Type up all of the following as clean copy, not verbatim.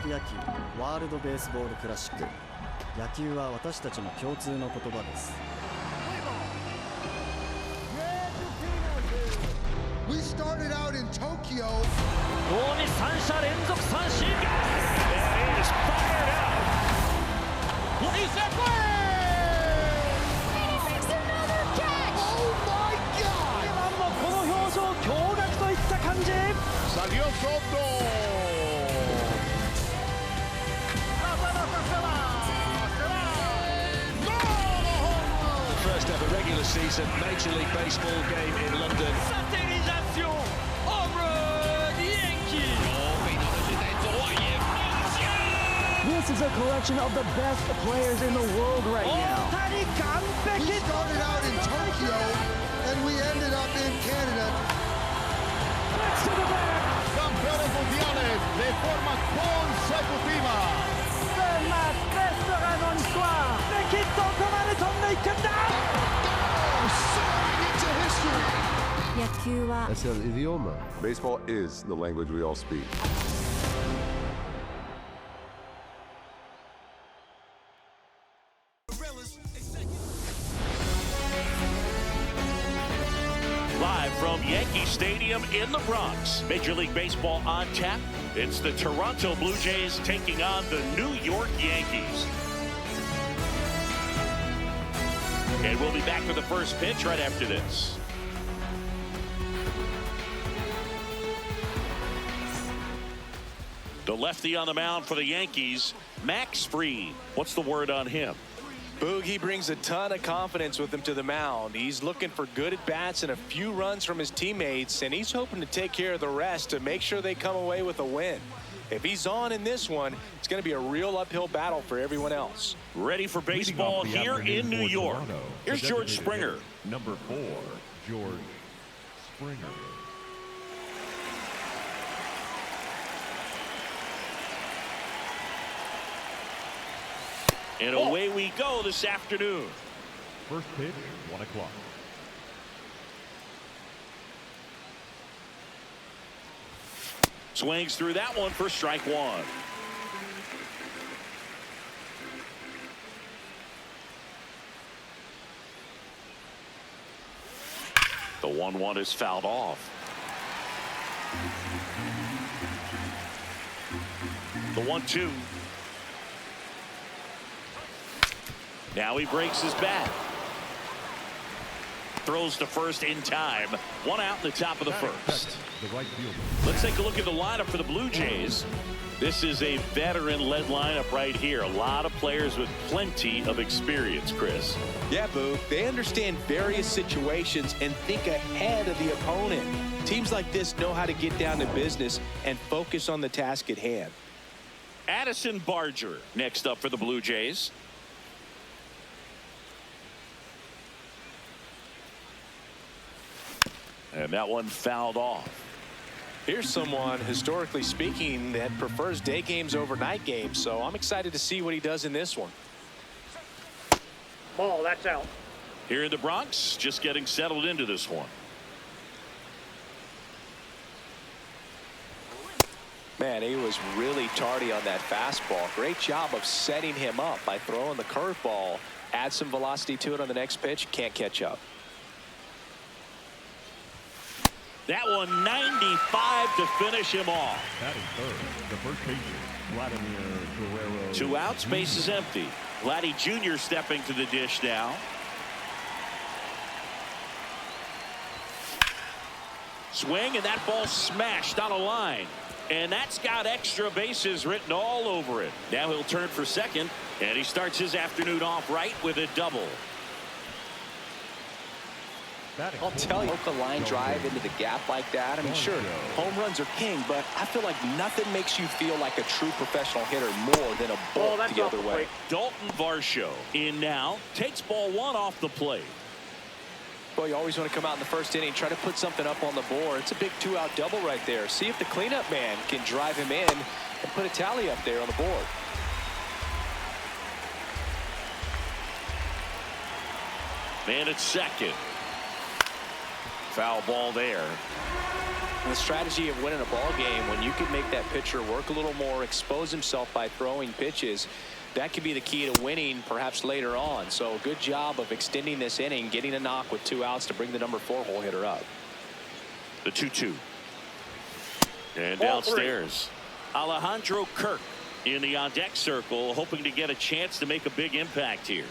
学野球ワールドベースボールクラシック。野球は私たちの共通の言葉です。We started out in Tokyo. 同に3者連続三振。It is fired out. What is that play? And he makes another catch. Oh my God! 2番もこの表情驚愕といった感じ。Salió Soto. First ever regular season Major League Baseball game in London. Satellisation. Home run Yankees. This is a collection of the best players in the world right now. 大谷完 We 璧。 started out in Tokyo and we ended up in Canada. Let's to the back. Campeones mundiales de forma consecutiva. ベストがのhistoire. 敵どこまで飛んでいくんだ。Soaring into history. 野球は Es el idioma. Baseball is the language we all speak. Live from Yankee Stadium in the Bronx, Major League Baseball on tap. It's the Toronto Blue Jays taking on the New York Yankees. And we'll be back for the first pitch right after this. The lefty on the mound for the Yankees, Max Fried. What's the word on him? Boog, he brings a ton of confidence with him to the mound. He's looking for good at-bats and a few runs from his teammates, and he's hoping to take care of the rest to make sure they come away with a win. If he's on in this one, it's going to be a real uphill battle for everyone else. Ready for baseball here in New York. Here's George Springer. Number 4, George Springer. And away we go this afternoon. First pitch, 1 o'clock. Swings through that one for strike one. The 1-1 is fouled off. The 1-2. Now he breaks his bat. Throws to first in time. One out in the top of the first. Let's take a look at the lineup for the Blue Jays. This is a veteran-led lineup right here. A lot of players with plenty of experience, Chris. Yeah, Boog, they understand various situations and think ahead of the opponent. Teams like this know how to get down to business and focus on the task at hand. Addison Barger next up for the Blue Jays. And that one fouled off. Here's someone, historically speaking, that prefers day games over night games, so I'm excited to see what he does in this one. Ball, that's out. Here in the Bronx, just getting settled into this one. Man, he was really tardy on that fastball. Great job of setting him up by throwing the curveball. Add some velocity to it on the next pitch. Can't catch up. That one 95 to finish him off. Batting third, the first baseman, Vladimir Guerrero. 2 outs, base is empty. Vladdy Jr. stepping to the dish now. Swing, and that ball smashed on a line. And that's got extra bases written all over it. Now he'll turn for second, and he starts his afternoon off right with a double. I'll tell you, poke a line drive into the gap like that. I mean, sure, home runs are king, but I feel like nothing makes you feel like a true professional hitter more than a ball the other way. Dalton Varsho in now, takes ball 1 off the plate. Well, you always want to come out in the first inning, try to put something up on the board. It's a big 2-out double right there. See if the cleanup man can drive him in and put a tally up there on the board. Man at second. Foul ball there. The strategy of winning a ball game, when you can make that pitcher work a little more, expose himself by throwing pitches, that could be the key to winning perhaps later on. So good job of extending this inning, getting a knock with 2 outs to bring the number 4 hole hitter up. The 2-2. And downstairs, Alejandro Kirk in the on-deck circle, hoping to get a chance to make a big impact here.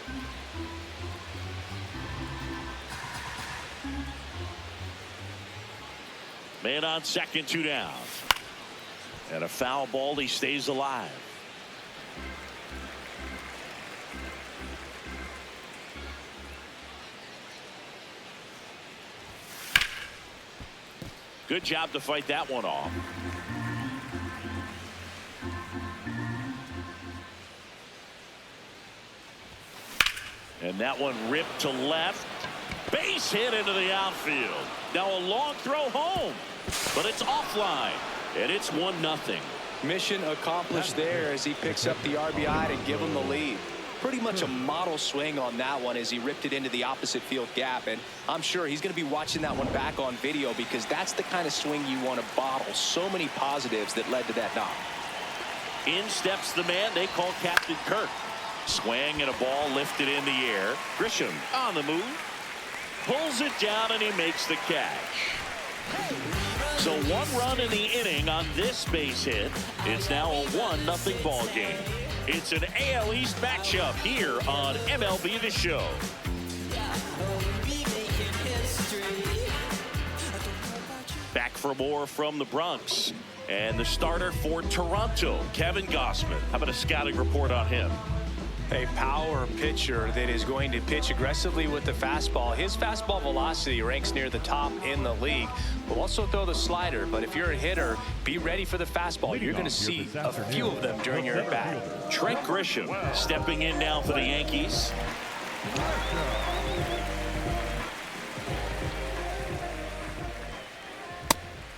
Man on second, 2 down. And a foul ball, he stays alive. Good job to fight that one off. And that one ripped to left. Base hit into the outfield. Now a long throw home, but it's offline, and it's 1-0. Mission accomplished there as he picks up the RBI to give him the lead. Pretty much a model swing on that one as he ripped it into the opposite field gap, and I'm sure he's going to be watching that one back on video because that's the kind of swing you want to bottle. So many positives that led to that knock. In steps the man they call Captain Kirk. Swing and a ball lifted in the air. Grisham on the move. Pulls it down and he makes the catch. So 1 run in the inning on this base hit. It's now a 1-0 ball game. It's an AL East matchup here on MLB The Show. Back for more from the Bronx. And the starter for Toronto, Kevin Gossman. How about a scouting report on him? A power pitcher that is going to pitch aggressively with the fastball. His fastball velocity ranks near the top in the league. Will also throw the slider, but if you're a hitter, be ready for the fastball. You're going to see a few of them during your at-bat. Trent Grisham stepping in now for the Yankees.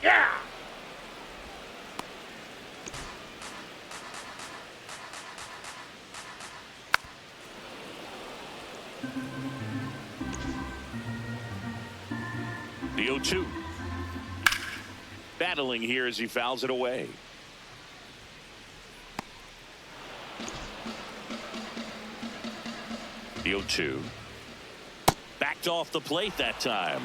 Yeah! The 0-2. Battling here as he fouls it away. The 0-2. Backed off the plate that time.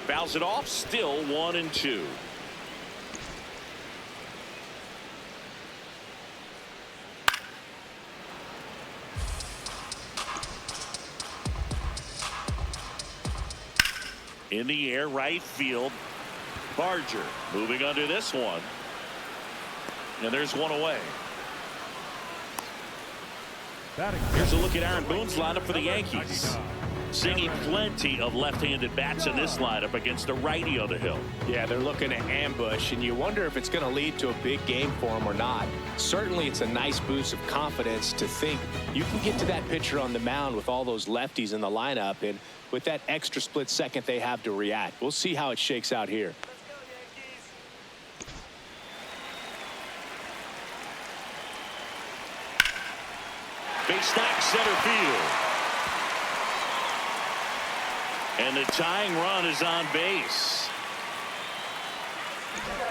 Fouls it off, still 1-2. In the air, right field. Barger moving under this one. And there's one away. Here's a look at Aaron Boone's lineup for the Yankees. Seeing plenty of left-handed bats in this lineup against a righty on the hill. Yeah, they're looking to ambush, and you wonder if it's going to lead to a big game for him or not. Certainly, it's a nice boost of confidence to think you can get to that pitcher on the mound with all those lefties in the lineup, and with that extra split second they have to react. We'll see how it shakes out here. Big stack center field. And the tying run is on base.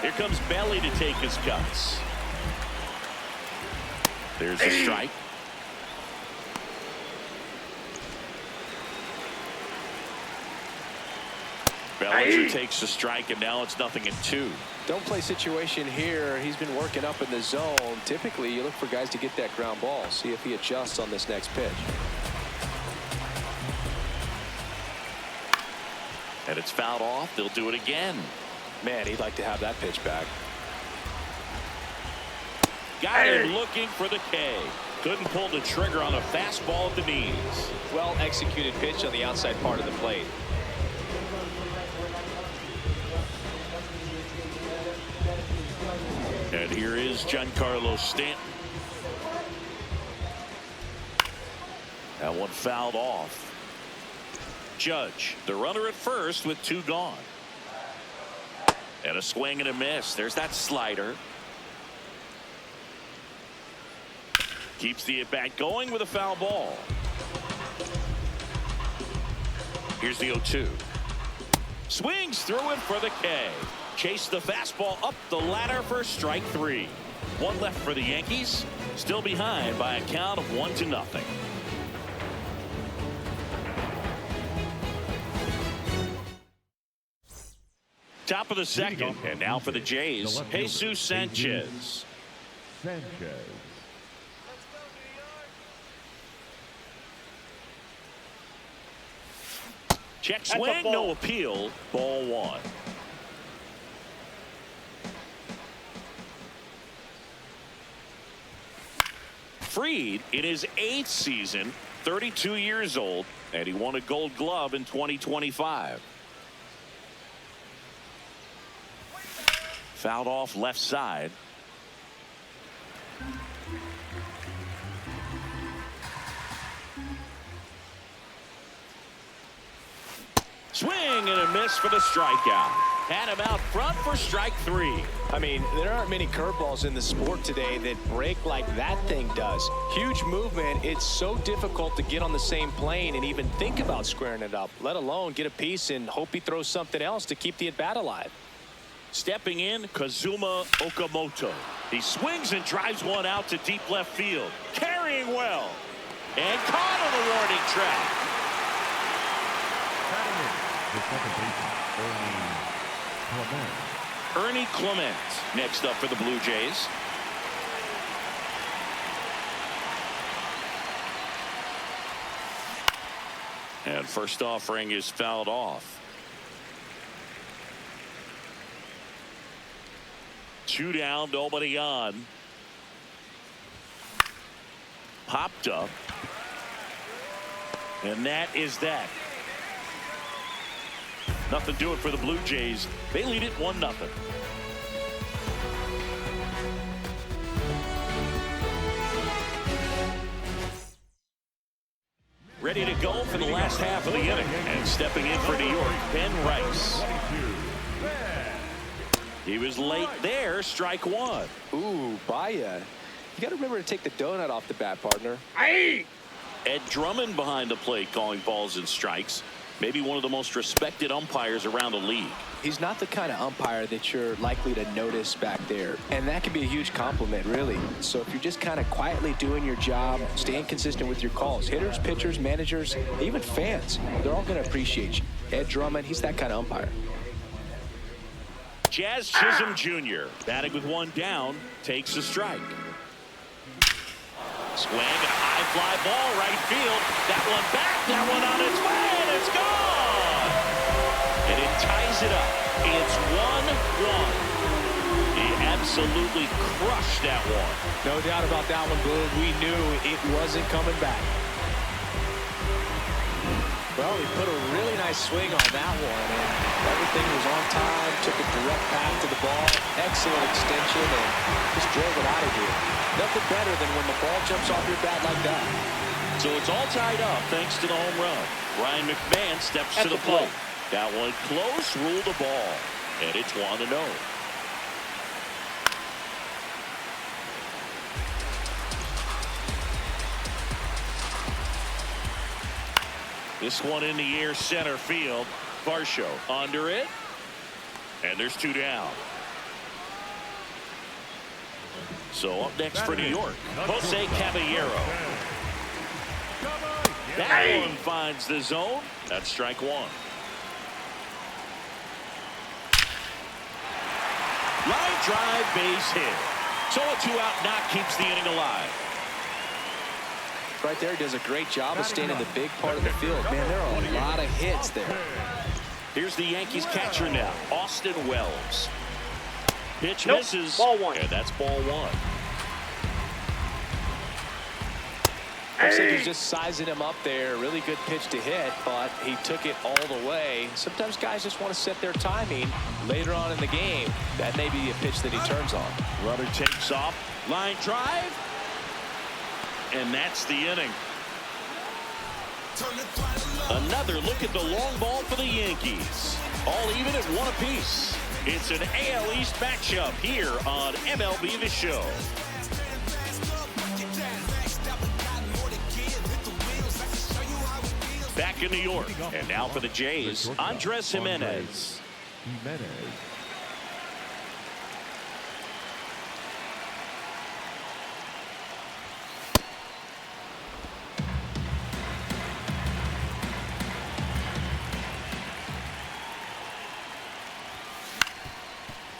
Here comes Belly to take his cuts. There's a strike. Bellinger takes the strike, and now it's 0-2. Don't play situation here. He's been working up in the zone. Typically, you look for guys to get that ground ball. See if he adjusts on this next pitch. And it's fouled off. They'll do it again. Man, he'd like to have that pitch back. Got him looking for the K. Couldn't pull the trigger on a fastball at the knees. Well executed pitch on the outside part of the plate. And here is Giancarlo Stanton. That one fouled off. Judge, the runner at first with 2 gone. And a swing and a miss. There's that slider. Keeps the at-bat going with a foul ball. Here's the 0-2. Swings through it for the K. Chase the fastball up the ladder for strike 3. One left for the Yankees. Still behind by a count of 1-0. Top of the second, and now for the Jays, Jesus Sanchez. Check swing, no appeal, ball 1. Fried in his 8th season, 32 years old, and he won a Gold Glove in 2025. Fouled off left side. Swing and a miss for the strikeout. Had him out front for strike 3. I mean, there aren't many curveballs in the sport today that break like that thing does. Huge movement. It's so difficult to get on the same plane and even think about squaring it up, let alone get a piece and hope he throws something else to keep the at-bat alive. Stepping in, Kazuma Okamoto. He swings and drives one out to deep left field. Carrying well. And caught on the warning track. Ernie Clement next up for the Blue Jays. And first offering is fouled off. 2 down, nobody on. Popped up. And that is that. Nothing doing for the Blue Jays. They lead it 1-0. Ready to go for the last half of the inning. And stepping in for New York, Ben Rice. He was late there, strike 1. Ooh, Baya. You got to remember to take the donut off the bat, partner. Ed Drummond behind the plate calling balls and strikes. Maybe one of the most respected umpires around the league. He's not the kind of umpire that you're likely to notice back there. And that can be a huge compliment, really. So if you're just kind of quietly doing your job, staying consistent with your calls, hitters, pitchers, managers, even fans, they're all going to appreciate you. Ed Drummond, he's that kind of umpire. Jazz Chisholm Jr. batting with 1 down, takes a strike. Swing and a high fly ball right field. That one back, that one on its way, and it's gone. And it ties it up. It's 1-1. He absolutely crushed that one. No doubt about that one, Boone. We knew it wasn't coming back. Well, he put a really nice swing on that one, and everything was on time, took a direct path to the ball, excellent extension, and just drove it out of here. Nothing better than when the ball jumps off your bat like that. So it's all tied up thanks to the home run. Ryan McMahon steps to the plate. That one close, ruled the ball, and it's 1-0. This one in the air, center field. Varsho under it. And there's 2 down. So up next for New York, Jose Caballero. That one finds the zone. That's strike 1. Line drive, base hit. So a 2-out knock keeps the inning alive. Right there, he does a great job of staying in the big part of the field. Man, there are a lot of hits there. Here's the Yankees catcher now, Austin Wells. Pitch misses. Ball 1. And that's ball 1. Looks like he's just sizing him up there. Really good pitch to hit, but he took it all the way. Sometimes guys just want to set their timing later on in the game. That may be a pitch that he turns on. Runner takes off. Line drive. And that's the inning. Another look at the long ball for the Yankees. All even at 1 apiece. It's an AL East matchup here on MLB The Show. Back back in New York. And now for the Jays, Andres Jimenez.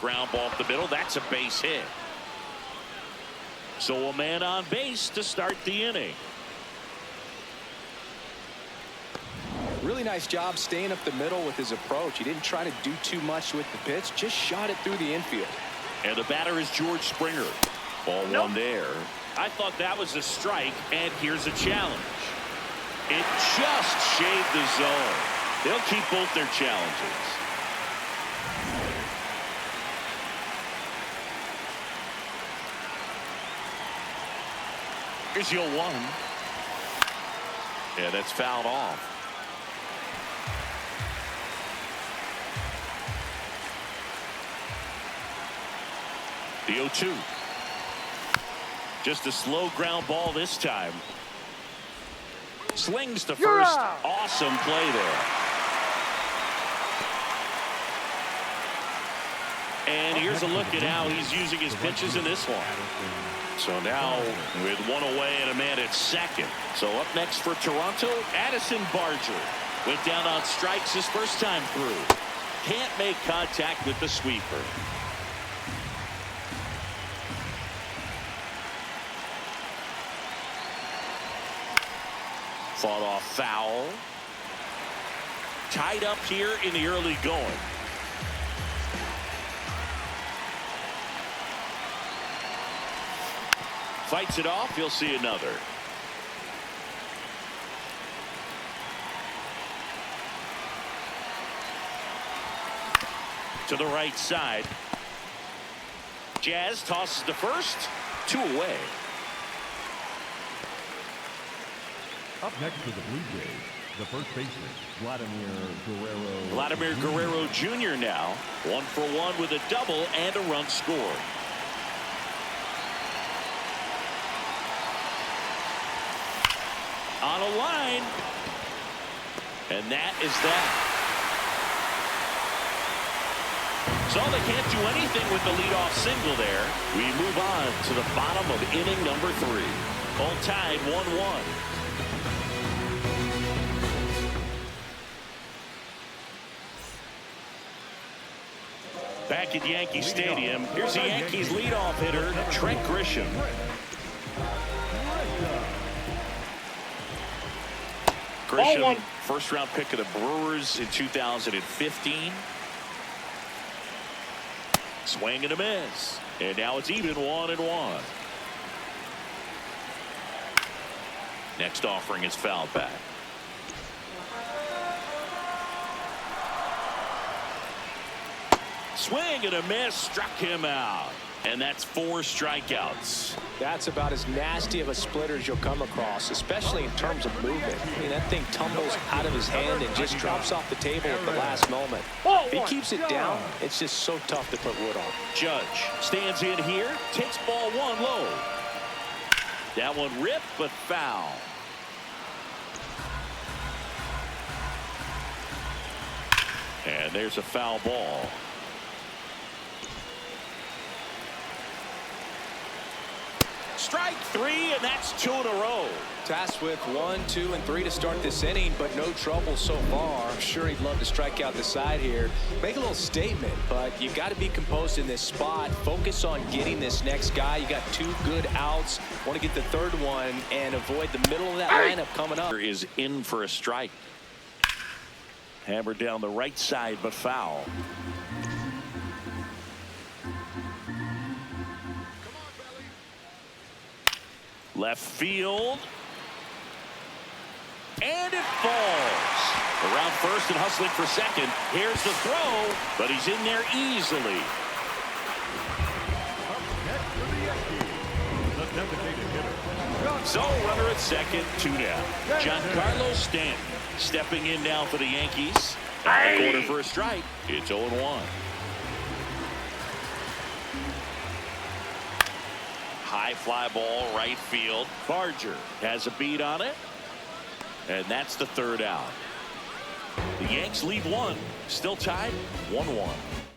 Ground ball up the middle. That's a base hit. So a man on base to start the inning. Really nice job staying up the middle with his approach. He didn't try to do too much with the pitch, just shot it through the infield. And the batter is George Springer. Ball one there. I thought that was a strike, and here's a challenge. It just shaved the zone. They'll keep both their challenges. Here's your 1. Yeah, that's fouled off. The 0-2. Just a slow ground ball this time. Slings to first. Awesome play there. And here's a look at how he's using his pitches in this one. So now with 1 away and a man at second. So up next for Toronto, Addison Barger. Went down on strikes his first time through. Can't make contact with the sweeper. Fought off foul. Tied up here in the early going. Fights it off. He'll see another. To the right side. Jazz tosses to first. 2 away. Up next for the Blue Jays, the first baseman, Vladimir Guerrero Jr. now. 1 for 1 with a double and a run scored. On a line. And that is that. So they can't do anything with the leadoff single there. We move on to the bottom of inning number 3. All tied 1-1. Back at Yankee Stadium, here's the Yankees leadoff hitter, Trent Grisham. Grisham, first-round pick of the Brewers in 2015. Swing and a miss. And now it's even 1-1. Next offering is fouled back. Swing and a miss, struck him out. And that's 4 strikeouts. That's about as nasty of a splitter as you'll come across, especially in terms of movement. I mean, that thing tumbles out of his hand and just drops off the table at the last moment. If he keeps it down, it's just so tough to put wood on. Judge stands in here, takes ball 1 low. That one ripped, but foul. And there's a foul ball. Strike 3, and that's 2 in a row. Tasked with 1, 2, and 3 to start this inning, but no trouble so far. I'm sure he'd love to strike out the side here. Make a little statement, but you got to be composed in this spot. Focus on getting this next guy. You got 2 good outs. Want to get the 3rd one and avoid the middle of that lineup coming up. Is in for a strike. Hammered down the right side, but foul. Left field. And it falls. Around first and hustling for second. Here's the throw, but he's in there easily. So runner at second, 2 down. Giancarlo Stanton stepping in now for the Yankees. At the corner for a strike. It's 0-1. High fly ball, right field. Barger has a beat on it. And that's the 3rd out. The Yanks lead one, still tied 1-1.